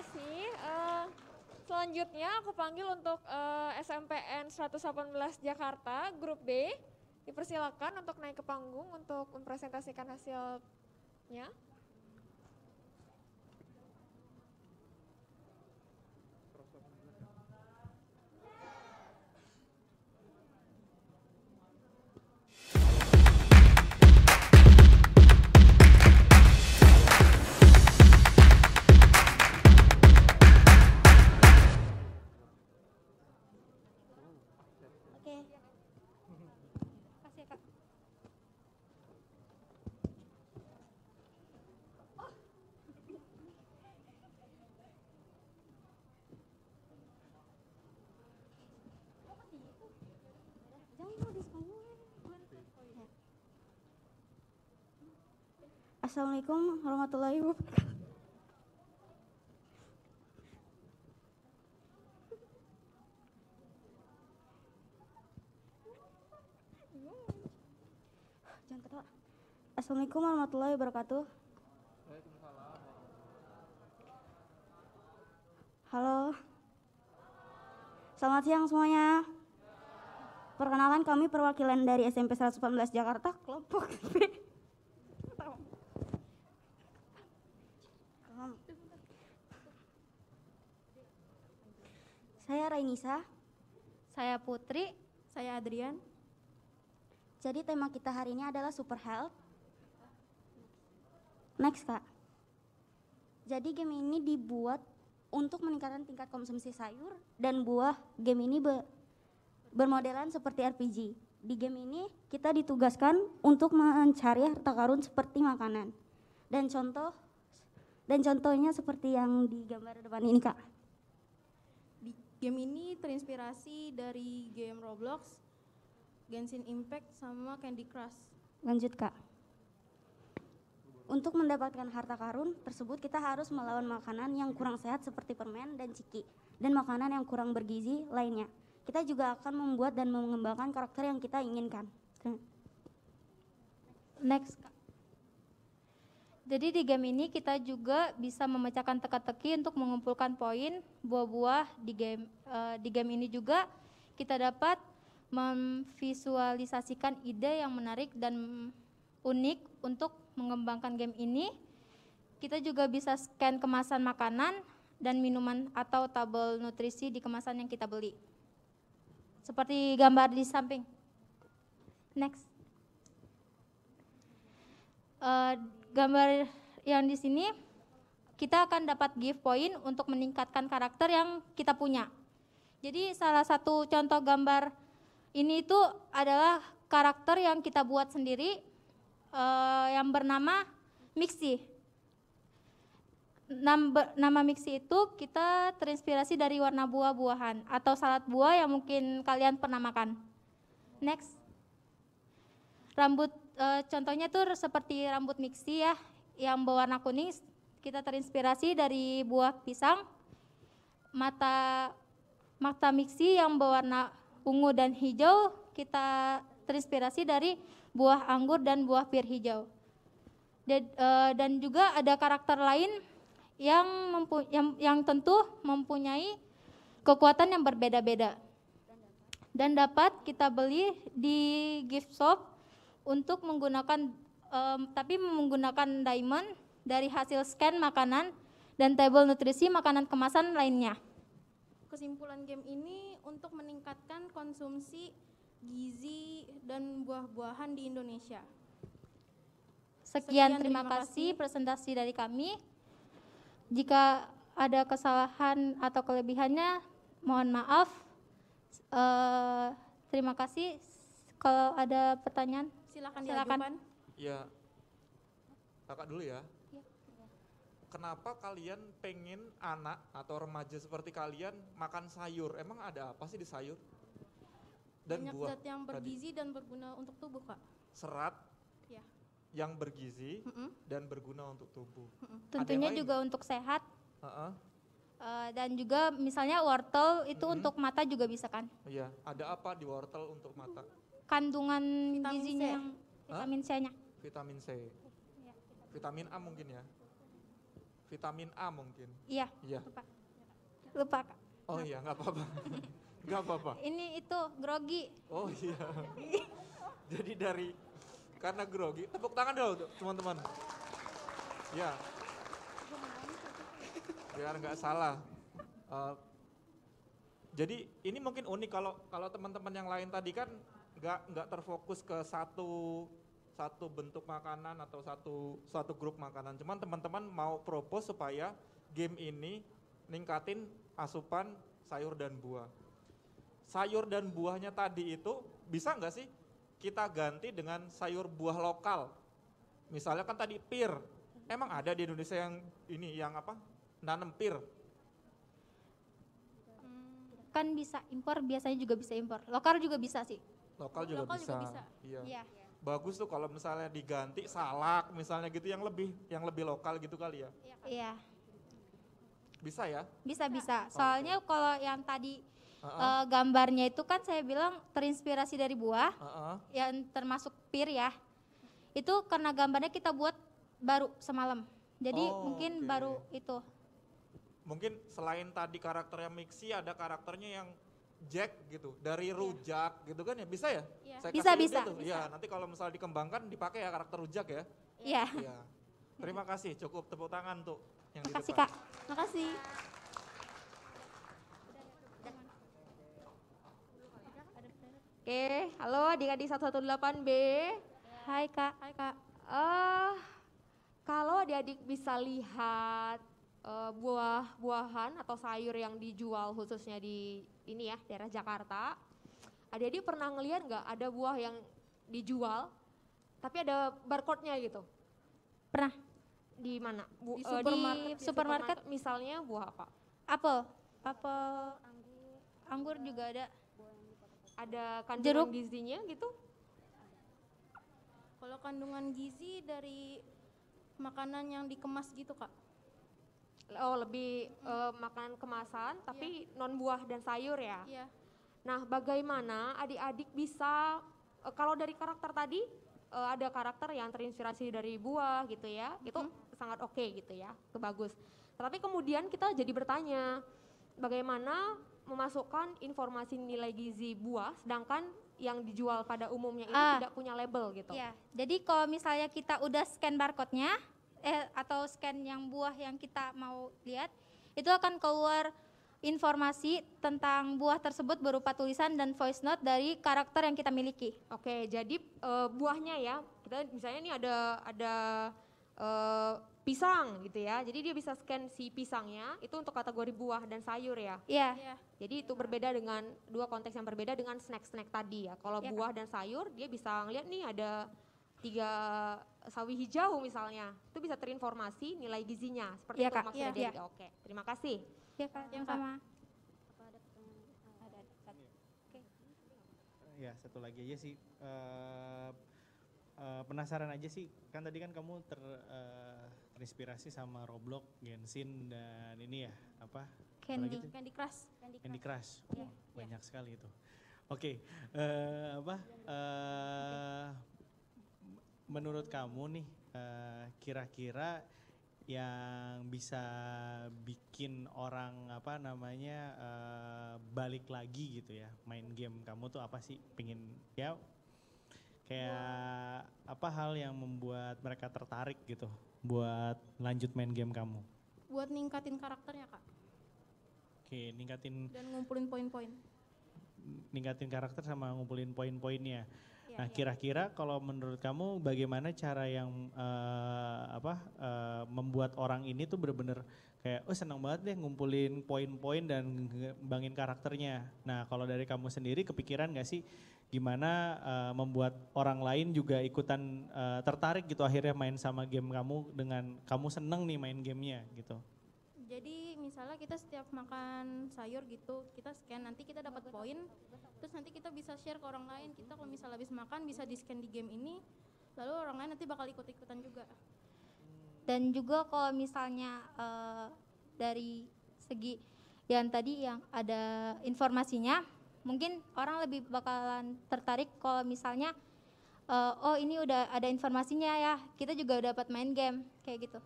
kasih. Selanjutnya aku panggil untuk SMPN 118 Jakarta, grup B. Dipersilakan untuk naik ke panggung untuk mempresentasikan hasilnya. Assalamualaikum warahmatullahi wabarakatuh. Jangan ketawa. Assalamualaikum warahmatullahi wabarakatuh. Halo. Selamat siang semuanya. Perkenalkan, kami perwakilan dari SMP 118 Jakarta, kelompok B. Saya Rainisa. Saya Putri. Saya Adrian. Jadi tema kita hari ini adalah super health. Next, Kak. Jadi game ini dibuat untuk meningkatkan tingkat konsumsi sayur dan buah. Game ini bermodelan seperti RPG. Di game ini kita ditugaskan untuk mencari harta karun seperti makanan. Dan contohnya seperti yang di gambar depan ini, Kak. Di game ini terinspirasi dari game Roblox, Genshin Impact, sama Candy Crush. Lanjut, Kak. Untuk mendapatkan harta karun tersebut kita harus melawan makanan yang kurang sehat seperti permen dan ciki, dan makanan yang kurang bergizi lainnya. Kita juga akan membuat dan mengembangkan karakter yang kita inginkan. Next, Kak. Jadi di game ini kita juga bisa memecahkan teka-teki untuk mengumpulkan poin buah-buah di game ini juga kita dapat memvisualisasikan ide yang menarik dan unik untuk mengembangkan game ini. Kita juga bisa scan kemasan makanan dan minuman atau tabel nutrisi di kemasan yang kita beli. Seperti gambar di samping. Next. Gambar yang di sini kita akan dapat gift point untuk meningkatkan karakter yang kita punya. Jadi salah satu contoh gambar ini itu adalah karakter yang kita buat sendiri yang bernama Mixi. Nama Mixi itu kita terinspirasi dari warna buah-buahan atau salad buah yang mungkin kalian pernah makan. Next. Contohnya tuh seperti rambut Mixi ya, yang berwarna kuning kita terinspirasi dari buah pisang. Mata Mixi yang berwarna ungu dan hijau kita terinspirasi dari buah anggur dan buah pir hijau. Dan juga ada karakter lain yang tentu mempunyai kekuatan yang berbeda-beda dan dapat kita beli di gift shop untuk menggunakan diamond dari hasil scan makanan dan tabel nutrisi makanan kemasan lainnya. Kesimpulan game ini untuk meningkatkan konsumsi gizi dan buah-buahan di Indonesia. Sekian, terima kasih presentasi dari kami. Jika ada kesalahan atau kelebihannya, mohon maaf. Terima kasih. Kalau ada pertanyaan, silakan. Ya, kakak dulu ya. Kenapa kalian pengen anak atau remaja seperti kalian makan sayur? Emang ada apa sih di sayur? Dan banyak buah zat yang bergizi dan berguna untuk tubuh, Kak. Serat ya. Yang bergizi dan berguna untuk tubuh. Tentunya juga untuk sehat. Dan juga misalnya wortel itu untuk mata juga bisa kan? Iya, ada apa di wortel untuk mata? Kandungan vitamin gizinya C. yang vitamin C-nya. Vitamin C. Vitamin A mungkin ya. Vitamin A mungkin. Iya, Iya. lupa Kak. Oh iya, nggak apa-apa. Nggak apa-apa. Ini itu grogi. Oh iya. Jadi karena grogi, tepuk tangan dulu teman-teman. Ya. Biar nggak salah. Jadi ini mungkin unik kalau teman-teman yang lain tadi kan nggak terfokus ke satu bentuk makanan atau satu grup makanan. Cuman teman-teman mau propose supaya game ini ningkatin asupan sayur dan buah. Sayur dan buahnya tadi itu bisa nggak sih kita ganti dengan sayur buah lokal? Misalnya kan tadi pir, emang ada di Indonesia yang nanam pir? Kan bisa impor, biasanya juga bisa impor. Lokal juga bisa sih. Lokal juga Lokal bisa. juga bisa. Iya. Iya. Bagus tuh kalau misalnya diganti salak misalnya gitu yang lebih lokal gitu kali ya. Iya, Bisa ya? bisa. Soalnya kalau yang tadi Heeh. gambarnya itu kan saya bilang terinspirasi dari buah, Heeh. yang termasuk pir ya. Itu karena gambarnya kita buat baru semalam. Jadi Oh, mungkin oke. baru itu. Mungkin selain tadi karakternya Mixi ada karakternya yang Jack gitu, dari rujak gitu kan ya, bisa ya? Iya. Saya Bisa, kasih ide bisa, tuh. bisa. Iya, nanti kalau misalnya dikembangkan dipakai ya karakter rujak ya. Iya. Iya. Terima kasih, cukup tepuk tangan tuh yang di Makasih depan. Kak. Makasih. Oke, halo adik-adik 118B. Hai Kak. Hai Kak. Kalau adik-adik bisa lihat buah-buahan atau sayur yang dijual khususnya di ini ya, daerah Jakarta. Adik-adik pernah ngelihat nggak ada buah yang dijual tapi ada barcode-nya gitu? Pernah. Di mana? Di Di supermarket. Misalnya buah apa? Apel, anggur juga ada. Ada kandungan Jeruk. gizinya gitu? Kalau kandungan gizi dari makanan yang dikemas gitu Kak. Oh, lebih makanan kemasan tapi non buah dan sayur ya? Iya. Nah, bagaimana adik-adik bisa kalau dari karakter tadi ada karakter yang terinspirasi dari buah gitu ya, itu sangat oke gitu ya, bagus. Tapi kemudian kita jadi bertanya, bagaimana memasukkan informasi nilai gizi buah, sedangkan yang dijual pada umumnya itu tidak punya label gitu. Iya. Jadi kalau misalnya kita udah scan barcode-nya atau scan yang buah yang kita mau lihat, itu akan keluar informasi tentang buah tersebut berupa tulisan dan voice note dari karakter yang kita miliki. Oke, jadi buahnya ya, kita misalnya ini ada pisang gitu ya, jadi dia bisa scan si pisangnya, itu untuk kategori buah dan sayur ya. Iya. Iya. Jadi itu berbeda dengan dua konteks yang berbeda dengan snack-snack tadi ya. Kalau Iya, Kak. buah dan sayur dia bisa ngeliat nih ada 3 sawi hijau misalnya, itu bisa terinformasi nilai gizinya. Seperti Iya, itu Kak. maksudnya Iya. Dewi. Oke, terima kasih. Iya Kak, yang sama. Ya satu lagi aja sih, penasaran aja sih, kan tadi kan kamu terinspirasi sama Roblox, Genshin dan ini ya apa? Candy. Apalagi tuh? Candy Crush. Candy Crush. Iya. Banyak sekali itu. Oke, menurut kamu nih kira-kira yang bisa bikin orang balik lagi gitu ya main game kamu tuh apa sih? Pengen ya kayak apa hal yang membuat mereka tertarik gitu buat lanjut main game kamu? Buat ningkatin karakternya Kak. Oke, ningkatin Dan ngumpulin poin-poin. karakter sama ngumpulin poin-poinnya. Iya, Nah, iya. kira-kira kalau menurut kamu bagaimana cara yang membuat orang ini tuh bener-bener kayak senang banget deh ngumpulin poin-poin dan ngembangin karakternya. Nah, kalau dari kamu sendiri kepikiran gak sih gimana membuat orang lain juga ikutan tertarik gitu akhirnya main sama game kamu dengan kamu seneng nih main gamenya gitu. Jadi misalnya kita setiap makan sayur gitu, kita scan, nanti kita dapat poin, terus nanti kita bisa share ke orang lain. Kita kalau misalnya habis makan bisa di scan di game ini, lalu orang lain nanti bakal ikut-ikutan juga. Dan juga kalau misalnya dari segi yang tadi yang ada informasinya, mungkin orang lebih bakalan tertarik kalau misalnya oh ini udah ada informasinya ya, kita juga dapat main game kayak gitu.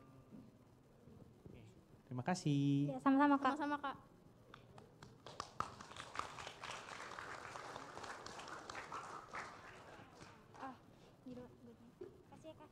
Terima kasih. Ya, sama-sama Kak. Sama-sama Kak. Kasih ya Kak.